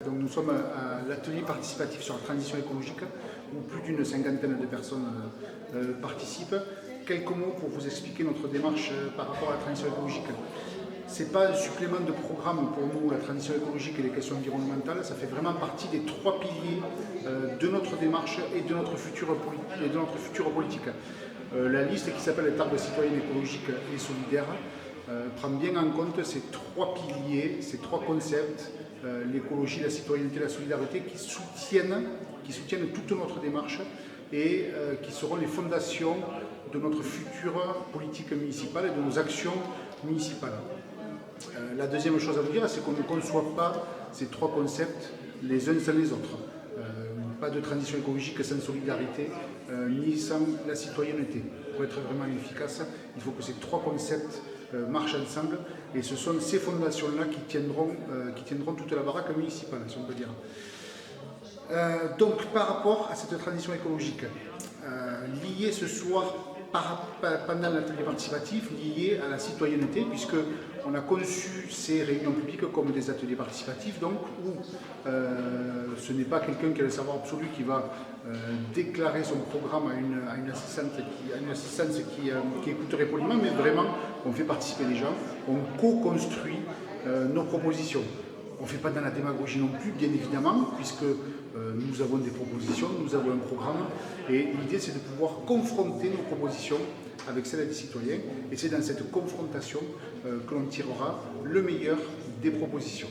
Donc nous sommes à l'atelier participatif sur la transition écologique où plus d'une cinquantaine de personnes participent. Quelques mots pour vous expliquer notre démarche par rapport à la transition écologique. Ce n'est pas un supplément de programme pour nous, la transition écologique et les questions environnementales, ça fait vraiment partie des trois piliers de notre démarche et de notre future politique. La liste qui s'appelle les tables citoyennes écologiques et solidaires prend bien en compte ces trois piliers, ces trois concepts, l'écologie, la citoyenneté, la solidarité, qui soutiennent toute notre démarche et qui seront les fondations de notre future politique municipale et de nos actions municipales. La deuxième chose à vous dire, c'est qu'on ne conçoit pas ces trois concepts les uns sans les autres. Pas de transition écologique sans solidarité, ni sans la citoyenneté. Pour être vraiment efficace, il faut que ces trois concepts marchent ensemble, et ce sont ces fondations-là qui tiendront toute la baraque municipale, si on peut dire. Donc par rapport à cette transition écologique, liée ce soir pendant l'atelier participatif, liée à la citoyenneté, puisqu'on a conçu ces réunions publiques comme des ateliers participatifs, donc où ce n'est pas quelqu'un qui a le savoir absolu qui va déclarer son programme à une assistance qui écouterait poliment, mais vraiment on fait participer les gens, on co-construit nos propositions. On ne fait pas dans la démagogie non plus, bien évidemment, puisque nous avons des propositions, nous avons un programme, et l'idée c'est de pouvoir confronter nos propositions avec celles des citoyens, et c'est dans cette confrontation que l'on tirera le meilleur des propositions.